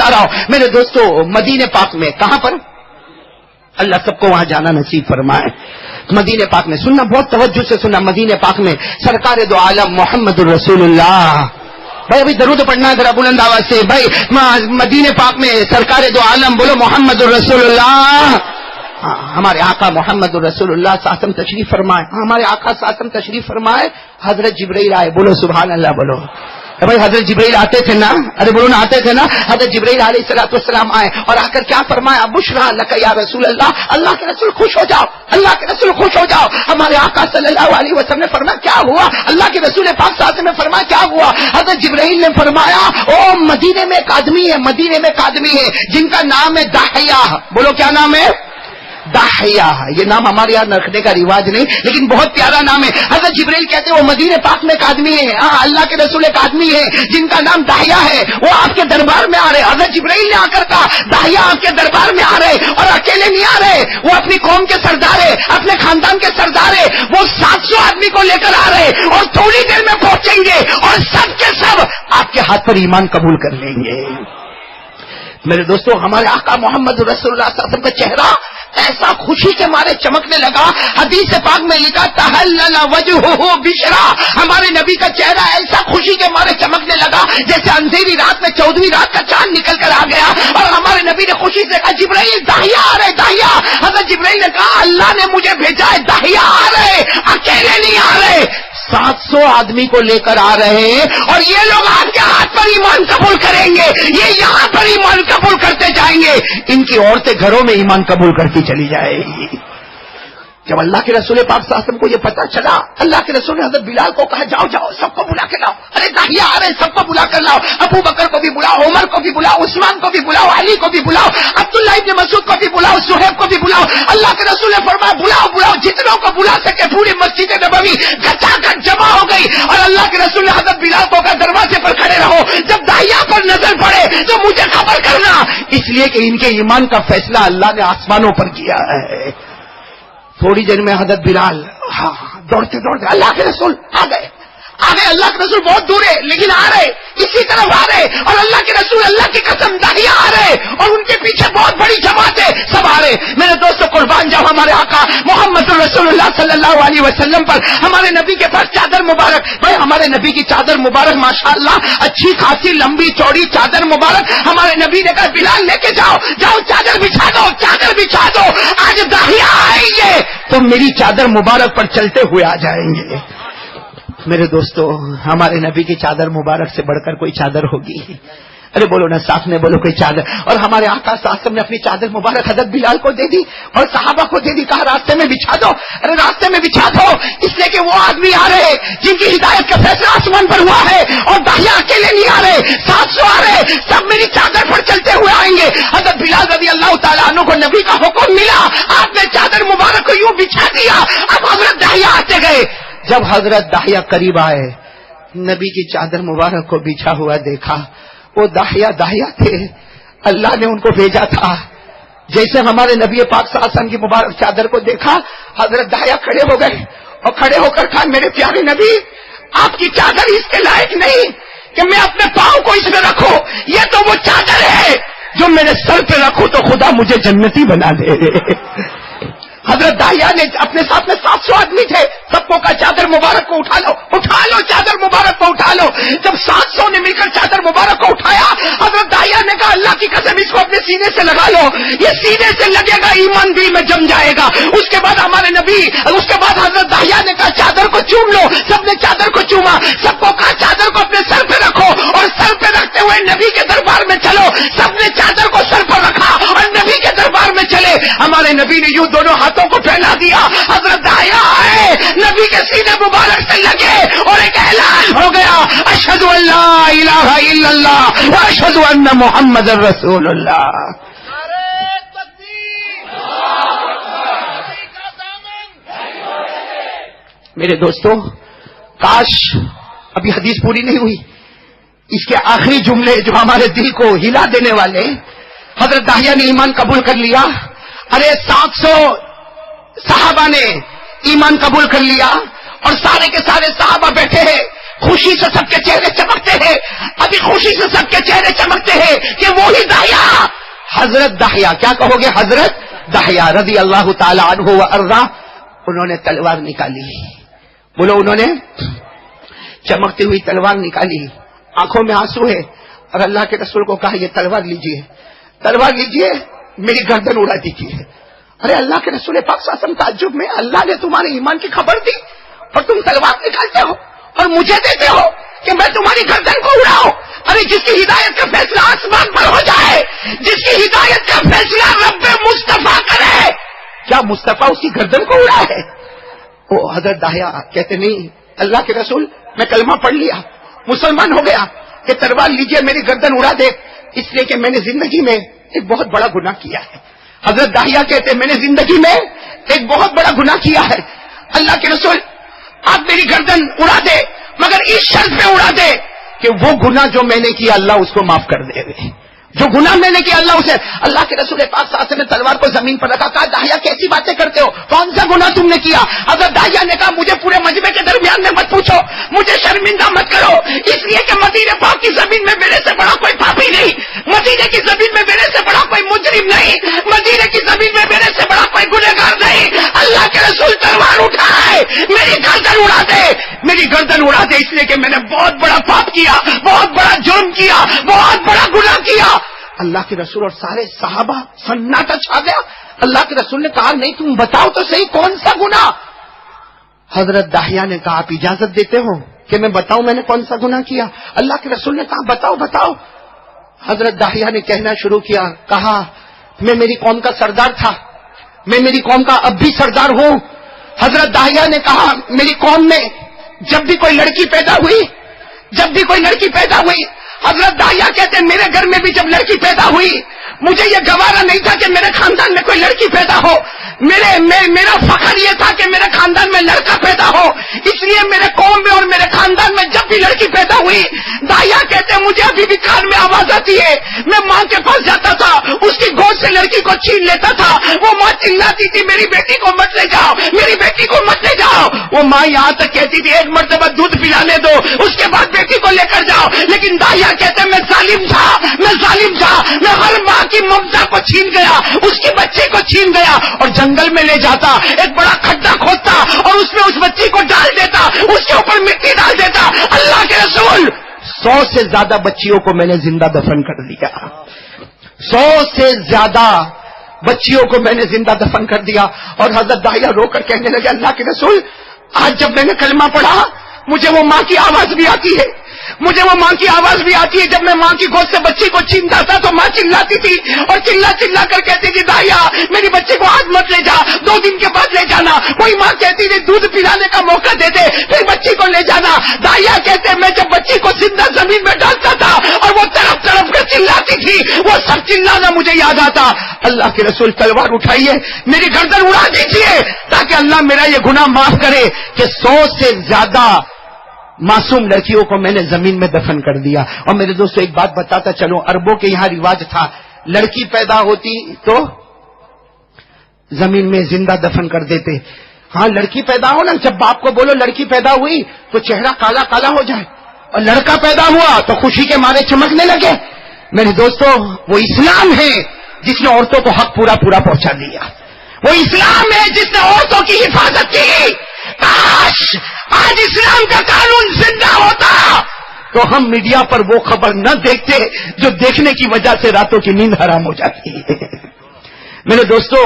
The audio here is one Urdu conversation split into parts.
بتا رہا ہوں میرے دوستو، مدینے پاک میں کہاں پر؟ اللہ سب کو وہاں جانا نصیب فرمائے. مدینے پاک میں سننا، بہت توجہ سے سننا. مدینے پاک میں سرکار دو عالم محمد الرسول اللہ. بھائی ابھی درود پڑھنا ہے ذرا بلند آواز سے. بھائی مدینے پاک میں سرکار دو عالم بولو محمد الرسول اللہ. ہمارے آقا محمد الرسول اللہ ساسم تشریف فرمائے. ہمارے آقا ساسم تشریف فرمائے. حضرت جبرائیل آئے. بولو سبحان اللہ. بولو بھائی حضرت جبرائیل آتے تھے نا، ارے بولو نا، آتے تھے نا. حضرت جبرائیل علیہ الصلوۃ والسلام آئے اور آ کر کیا فرمایا؟ بشرا لک یا رسول اللہ. اللہ کے رسول خوش ہو جاؤ، اللہ کے رسول خوش ہو جاؤ. ہمارے آقا صلی اللہ علیہ وسلم نے فرمایا کیا ہوا؟ اللہ کے رسول پاک صلی اللہ علیہ وسلم نے فرمایا کیا ہوا؟ حضرت جبرائیل نے فرمایا او مدینے میں ایک آدمی ہے، مدینے میں ایک آدمی ہے جن کا نام ہے داحیہ. بولو کیا نام ہے؟ داحیہ. یہ نام ہمارے یہاں رکھنے کا رواج نہیں لیکن بہت پیارا نام ہے. حضرت جبرائیل کہتے ہیں وہ مدینے پاک میں ایک آدمی ہے، اللہ کے رسول ایک آدمی ہے جن کا نام داحیہ ہے، وہ آپ کے دربار میں آ رہے. حضرت جبرائیل نے آ کر کہا داحیہ آپ کے دربار میں آ رہے اور اکیلے نہیں آ رہے، وہ اپنی قوم کے سردار ہے، اپنے خاندان کے سردار ہے. وہ 700 آدمی کو لے کر آ رہے اور تھوڑی دیر میں پہنچیں گے اور سب کے سب آپ کے ہاتھ پر ایمان قبول کر لیں گے. میرے دوستو، ہمارے آقا محمد رسول اللہ صلی اللہ علیہ وسلم کا چہرہ ایسا خوشی کے مارے چمکنے لگا. حدیث پاک میں لکھا تحلل وجہہ بشرا. ہمارے نبی کا چہرہ ایسا خوشی کے مارے چمکنے لگا جیسے اندھیری رات میں 14ویں رات کا چاند نکل کر آ گیا. اور ہمارے نبی نے خوشی سے کہا جبرائیل داحیہ آ رہے، داحیہ. حضرت جبرائیل نے کہا اللہ نے مجھے بھیجا ہے، داحیہ آ رہے، اکیلے نہیں آ رہے، 700 آدمی کو لے کر آ رہے ہیں اور یہ لوگ آپ کے ہاتھ پر ایمان قبول کریں گے، یہ یہاں پر ایمان قبول کرتے جائیں گے. ان کی عورتیں گھروں میں ایمان قبول کرتی چلی جائے گی. جب اللہ کے رسول پاک صلی اللہ علیہ وسلم کو یہ پتا چلا، اللہ کے رسول نے حضرت بلال کو کہا جاؤ جاؤ سب کو بلا کے لاؤ. ارے داحیہ آ رہے، سب کو بلا کر لاؤ. ابو بکر کو بھی بلاؤ، عمر کو بھی بلاؤ، عثمان کو بھی بلاؤ، علی کو بھی بلاؤ، عبداللہ ابن مسعود کو بھی بلاؤ، صہیب کو بھی بلاؤ. اللہ کے رسول نے فرمایا بلاؤ بلاؤ، جتنوں کو بلا سکے. پوری مسجد نبوی گچا گچ جمع ہو گئی اور اللہ کے رسول نے حضرت بلال کو کہا دروازے پر کھڑے رہو، جب داحیہ پر نظر پڑے تو مجھے خبر کرنا. اس لیے کہ ان کے ایمان کا فیصلہ اللہ نے آسمانوں پر کیا ہے. تھوڑی دیر میں حضرت بلال دوڑتے دوڑتے اللہ کے رسول آ گئے. اللہ کے رسول بہت دور ہے لیکن آ رہے، اسی طرف آ رہے. اور اللہ کے رسول اللہ کی قسم داحیہ آ رہے اور ان کے پیچھے بہت بڑی جماعت ہے، سب آ رہے. میرے دوستوں قربان جاؤ ہمارے آقا محمد رسول اللہ صلی اللہ علیہ وسلم پر. ہمارے نبی کے پاس چادر مبارک، بھائی ہمارے نبی کی چادر مبارک ماشاءاللہ اچھی خاصی لمبی چوڑی چادر مبارک. ہمارے نبی نے کہا بلال لے کے جاؤ جاؤ چادر بچھا دو، چادر بچھا دو. آج داحیہ آئیں گے تو میری چادر مبارک پر چلتے ہوئے آ جائیں گے. میرے دوستو، ہمارے نبی کی چادر مبارک سے بڑھ کر کوئی چادر ہوگی؟ ارے بولو نا، ساتھ میں بولو کوئی چادر. اور ہمارے آقا صلی اللہ علیہ وسلم نے اپنی چادر مبارک حضرت بلال کو دے دی اور صحابہ کو دے دی. کہا راستے میں بچھا دو. ارے راستے میں بچھا دو اس لیے کہ وہ آدمی آ رہے جن کی ہدایت کا فیصلہ آسمان پر ہوا ہے اور داحیہ اکیلے نہیں آ رہے، 700 آ رہے، سب میری چادر پر چلتے ہوئے آئیں گے. حضرت بلال رضی اللہ تعالیٰ عنہ کو نبی کا حکم ملا، آپ نے چادر مبارک کو یوں بچھا دیا. اب حضرت داحیہ آتے گئے. جب حضرت داحیہ قریب آئے، نبی کی چادر مبارک کو بچھا ہوا دیکھا. وہ داحیہ تھے، اللہ نے ان کو بھیجا تھا. جیسے ہمارے نبی پاک صلی اللہ علیہ وسلم کی مبارک چادر کو دیکھا، حضرت داحیہ کھڑے ہو گئے اور کھڑے ہو کر کہا میرے پیارے نبی آپ کی چادر اس کے لائق نہیں کہ میں اپنے پاؤں کو اس میں رکھوں. یہ تو وہ چادر ہے جو میرے سر پہ رکھوں تو خدا مجھے جنتی بنا دے. حضرت داحیہ نے اپنے ساتھ میں 700 آدمی تھے، سب کو کہا چادر مبارک کو اٹھا لو، اٹھا لو چادر مبارک کو اٹھا لو. جب 700 نے مل کر چادر مبارک کو اٹھایا، حضرت داحیہ نے کہا اللہ کی قسم اس کو اپنے سینے سے لگا لو، یہ سینے سے لگے گا ایمان دل میں جم جائے گا. اس کے بعد ہمارے نبی، اس کے بعد حضرت داحیہ نے کہا چادر کو چوم لو. سب نے چادر کو چوما، سب کو کہا چادر کو اپنے سر پہ رکھو اور سر پہ رکھتے ہوئے نبی کے دربار میں چلو. سب نے چادر کو سر پر رکھا اور نبی کے دربار میں چلے. ہمارے نبی نے یوں دونوں ہاتھوں کو پھیلا دیا. حضرت داحیہ آئے، نبی کے سینے مبارک سے لگے اور ایک اعلان ہو گیا اشہد ان لا الہ الا اللہ واشہد ان محمد رسول اللہ. میرے دوستو، کاش ابھی حدیث پوری نہیں ہوئی، اس کے آخری جملے جو ہمارے دل کو ہلا دینے والے. حضرت داحیہ نے ایمان قبول کر لیا. ارے 700 صحابہ نے ایمان قبول کر لیا اور سارے کے سارے صحابہ بیٹھے ہیں. خوشی سے سب کے چہرے چمکتے ہیں، ابھی خوشی سے سب کے چہرے چمکتے ہیں کہ وہی داہیہ حضرت داہیہ، کیا کہو گے؟ حضرت داہیہ رضی اللہ تعالی عنہ و ارضا، انہوں نے تلوار نکالی، بولو انہوں نے چمکتی ہوئی تلوار نکالی، آنکھوں میں آنسو ہے، اور اللہ کے رسول کو کہا یہ تلوار لیجئے، تلوار لیجئے، میری گردن اڑا دیجیے۔ ارے اللہ کے رسول پاک صلی اللہ علیہ وسلم تعجب میں، اللہ نے تمہارے ایمان کی خبر دی اور تم تلوار نکالتے ہو اور مجھے دیتے ہو کہ میں تمہاری گردن کو اڑاؤں؟ ارے جس کی ہدایت کا فیصلہ آسمان پر ہو جائے، جس کی ہدایت کا فیصلہ رب مصطفیٰ کرے، کیا مصطفیٰ اس کی گردن کو اڑا ہے؟ وہ حضرت داہیہ کہتے نہیں اللہ کے رسول، میں کلمہ پڑھ لیا، مسلمان ہو گیا، کہ تلوار لیجئے میری گردن اڑا دے، اس لیے کہ میں نے زندگی میں ایک بہت بڑا گناہ کیا ہے۔ حضرت داہیہ کہتے ہیں میں نے زندگی میں ایک بہت بڑا گناہ کیا ہے، اللہ کے رسول آپ میری گردن اڑا دے، مگر اس شرط پہ اڑا دے کہ وہ گناہ جو میں نے کیا اللہ اس کو معاف کر دے، جو گناہ میں نے کیا اللہ اسے۔ اللہ کے رسول پاک صلی اللہ علیہ وسلم نے تلوار کو زمین پر رکھا، کہا داہیہ کیسی باتیں کرتے ہو، کون سا گناہ تم نے کیا؟ حضرت داہیہ نے کہا مجھے پورے مجمع کے درمیان میں مت پوچھو، مجھے شرمندہ مت کرو، اس لیے کہ مدینے پاک کی زمین میں میرے سے بڑا کوئی پاپی نہیں، مدینے کی زمین میں میرے سے بڑا کوئی مجرم نہیں، مدینے کی زمین میں میرے سے بڑا کوئی گنہگار نہیں۔ اللہ کے رسول تلوار اٹھائے، میری گردن اڑا دے، میری گردن اڑا دے، اس لیے کہ میں نے بہت بڑا پاپ کیا، بہت بڑا جرم کیا، بہت بڑا گناہ کیا۔ اللہ کے رسول اور سارے صحابہ سناٹا چھا گیا۔ اللہ کے رسول نے کہا نہیں تم بتاؤ تو صحیح کون سا گناہ؟ حضرت داہیہ نے کہا آپ اجازت دیتے ہو کہ میں بتاؤں میں نے کون سا گناہ کیا؟ اللہ کے رسول نے کہا بتاؤ بتاؤ۔ حضرت داہیہ نے کہنا شروع کیا، کہا میں میری قوم کا سردار تھا، میں میری قوم کا اب بھی سردار ہوں۔ حضرت داہیہ نے کہا میری قوم میں جب بھی کوئی لڑکی پیدا ہوئی، جب بھی کوئی لڑکی پیدا ہوئی، حضرت داہیہ کہتے ہیں میرے گھر میں بھی جب لڑکی پیدا ہوئی مجھے یہ گوارا نہیں تھا کہ میرے خاندان میں کوئی لڑکی پیدا ہو، میرا فخر یہ تھا کہ میرے خاندان میں لڑکا پیدا ہو، اس لیے میرے قوم میں اور میرے خاندان میں جب بھی لڑکی پیدا ہوئی، داہیہ کہتے ہیں مجھے ابھی بھی کان میں آواز آتی ہے، میں ماں کے پاس جاتا تھا، اس کی گود سے لڑکی کو چھین لیتا تھا، وہ ماں چلاتی تھی میری بیٹی کو مت لے جاؤ، میری بیٹی کو مت لے جاؤ، وہ ماں یہاں تک کہتی تھی ایک مرتبہ دودھ پلانے دو اس کے بعد بیٹی کو لے کر جاؤ، لیکن داہیہ کہتے ہیں میں ظالم تھا، میں ہر ماں کی ممتا کو چھین گیا، اس کی بچے کو چھین گیا، اور جنگل میں لے جاتا، ایک بڑا کھڈا کھودتا اور اس میں اس بچی کو ڈال دیتا، اس کے اوپر مٹی ڈال دیتا۔ اللہ کے رسول 100 سے زیادہ بچیوں کو میں نے زندہ دفن کر دیا، 100 سے زیادہ بچیوں کو میں نے زندہ دفن کر دیا۔ اور حضرت داہیہ رو کر کہنے لگے اللہ کے رسول آج جب میں نے کلمہ پڑھا مجھے وہ ماں کی آواز بھی آتی ہے، مجھے وہ ماں کی آواز بھی آتی ہے، جب میں ماں کی گود سے بچی کو چھینتا تھا تو ماں چلاتی تھی اور چلا چلا کر کہتی تھی داہیہ میری بچی کو آج مت لے جا، 2 دن کے بعد لے جانا، کوئی ماں کہتی تھی دودھ پلانے کا موقع دے دے پھر بچی کو لے جانا۔ داہیہ کہتے میں جب بچی کو زندہ زمین میں ڈالتا تھا اور وہ طرف طرف کر چلاتی تھی وہ سب چلانا مجھے یاد آتا۔ اللہ کے رسول تلوار اٹھائیے میری گردن اڑا دیجیے تاکہ اللہ میرا یہ گناہ معاف کرے کہ 100 سے زیادہ معصوم لڑکیوں کو میں نے زمین میں دفن کر دیا۔ اور میرے دوستو ایک بات بتاتا چلو، عربوں کے یہاں رواج تھا لڑکی پیدا ہوتی تو زمین میں زندہ دفن کر دیتے۔ ہاں لڑکی پیدا ہو نا، جب باپ کو بولو لڑکی پیدا ہوئی تو چہرہ کالا کالا ہو جائے، اور لڑکا پیدا ہوا تو خوشی کے مارے چمکنے لگے۔ میرے دوستو وہ اسلام ہے جس نے عورتوں کو حق پورا پورا پہنچا دیا، وہ اسلام ہے جس نے عورتوں کی حفاظت کی۔ کاش آج اسلام کا قانون زندہ ہوتا تو ہم میڈیا پر وہ خبر نہ دیکھتے جو دیکھنے کی وجہ سے راتوں کی نیند حرام ہو جاتی ہے۔ میرے دوستو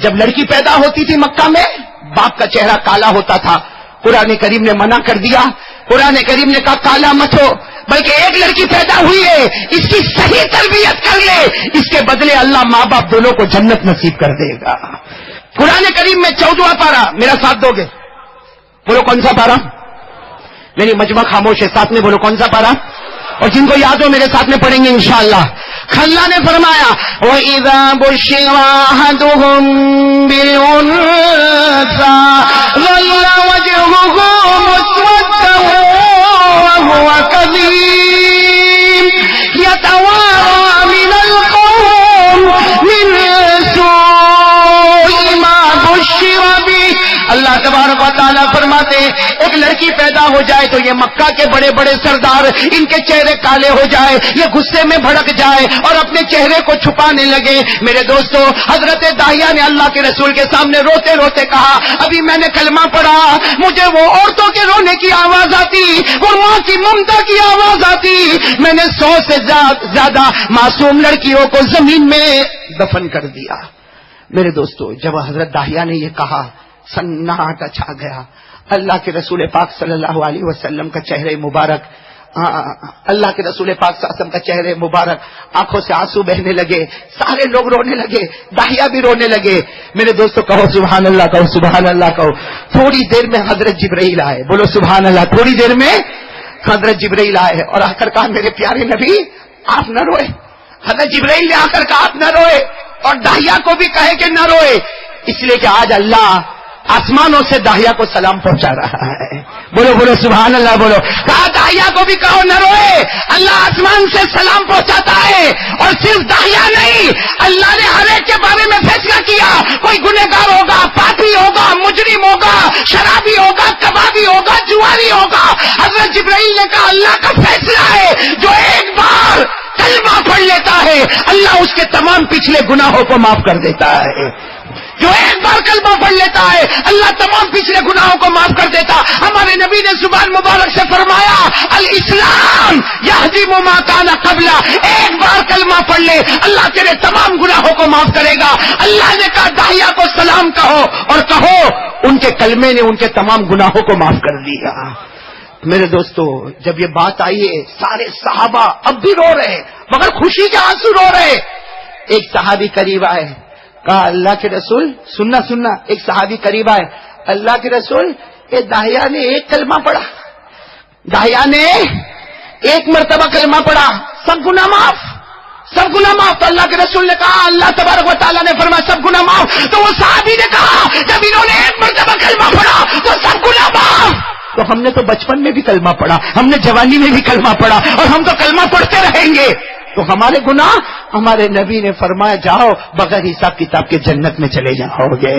جب لڑکی پیدا ہوتی تھی مکہ میں باپ کا چہرہ کالا ہوتا تھا، قرآن کریم نے منع کر دیا، قرآن کریم نے کہا کالا مت ہو، بلکہ ایک لڑکی پیدا ہوئی ہے اس کی صحیح تربیت کر لے، اس کے بدلے اللہ ماں باپ دونوں کو جنت نصیب کر دے گا۔ قرآن کریم میں 14واں پارہ، میرا ساتھ دو گے؟ بولو کون سا پارہ؟ میری مجمع خاموش ہے، ساتھ میں بولو کون سا پارہ؟ اور جن کو یاد ہو میرے ساتھ میں پڑھیں گے انشاءاللہ۔ اللہ نے فرمایا وَإِذَا بُشِّرَ أَحَدُهُم بِالْأُنثَىٰ ظَلَّ وَجْهُهُ مُسْوَدًّا وَهُوَ كَظِيمٌ يَتَوَارَىٰ مِنَ الْقَوْمِ مِن سُوءِ مَا بُشِّرَ بِهِ۔ اللہ تبارک و تعالیٰ فرماتے جاتے ہیں. ایک لڑکی پیدا ہو جائے تو یہ مکہ کے بڑے بڑے سردار ان کے چہرے کالے ہو جائے, یہ غصے میں بھڑک جائے اور اپنے چہرے کو چھپانے لگے. میرے دوستو, حضرت داہیہ نے اللہ کے رسول کے سامنے روتے روتے کہا, ابھی میں نے کلمہ پڑھا, مجھے وہ عورتوں کے رونے کی آواز آتی, وہ ماں کی ممتا کی آواز آتی, میں نے 100 سے زیادہ معصوم لڑکیوں کو زمین میں دفن کر دیا. میرے دوستو, جب حضرت داہیہ نے یہ کہا سناٹا چھا گیا. اللہ کے رسول پاک صلی اللہ علیہ وسلم کا چہرے مبارک, اللہ کے رسول پاک صلی اللہ علیہ وسلم کا چہرے مبارک, آنکھوں سے آنسو بہنے لگے, سارے لوگ رونے لگے, داہیہ بھی رونے لگے. میرے دوستو کہو سبحان اللہ, کہو سبحان اللہ, کہو. تھوڑی دیر میں حضرت جبرائیل آئے, بولو سبحان اللہ. تھوڑی دیر میں حضرت جبرائیل آئے اور آ کر کہا میرے پیارے نبی آپ نہ روئے. حضرت جبرائیل نے آ کر کہا آپ نہ روئے, اور داہیہ کو بھی کہے کہ نہ روئے, اس لیے کہ آج اللہ آسمانوں سے داہیہ کو سلام پہنچا رہا ہے. بولو بولو سبحان اللہ, بولو. کہا داہیہ کو بھی کہو نہ روئے, اللہ آسمان سے سلام پہنچاتا ہے. اور صرف داہیہ نہیں, اللہ نے ہر ایک کے بارے میں فیصلہ کیا. کوئی گنہگار ہوگا, پاپی ہوگا, مجرم ہوگا, شرابی ہوگا, کبابی ہوگا, جواری ہوگا. حضرت جبرائیل نے کہا اللہ کا فیصلہ ہے, جو ایک بار کلمہ پڑھ لیتا ہے اللہ اس کے تمام پچھلے گناہوں کو معاف کر دیتا ہے. جو ایک بار کلمہ پڑھ لیتا ہے اللہ تمام پچھلے گناہوں کو معاف کر دیتا. ہمارے نبی نے زبان مبارک سے فرمایا الاسلام یہدم ما کان قبلہ, ایک بار کلمہ پڑھ لے اللہ تیرے تمام گناہوں کو معاف کرے گا. اللہ نے کہا داہیہ کو سلام کہو, اور کہو ان کے کلمے نے ان کے تمام گناہوں کو معاف کر دیا. میرے دوستو, جب یہ بات آئی ہے سارے صحابہ اب بھی رو رہے مگر خوشی کے آنسو رو رہے. ایک صحابی قریب آئے, کہا اللہ کے رسول, سننا, ایک صحابی قریب آئے, اللہ کے رسول یہ داہیہ نے ایک کلمہ پڑھا, داہیہ نے ایک مرتبہ کلمہ پڑھا, سب گناہ معاف, سب گناہ معاف. تو اللہ کے رسول نے کہا, اللہ تبارک و تعالیٰ نے فرمایا سب گناہ معاف. تو وہ صحابی نے کہا جب انہوں نے ایک مرتبہ کلمہ پڑھا تو سب گناہ معاف. تو ہم نے تو بچپن میں بھی کلمہ پڑھا, ہم نے جوانی میں بھی کلمہ پڑھا, اور ہم تو کلمہ پڑھتے رہیں گے. تو ہمارے گناہ, ہمارے نبی نے فرمایا جاؤ بغیر حساب کتاب کے جنت میں چلے جاؤ گے.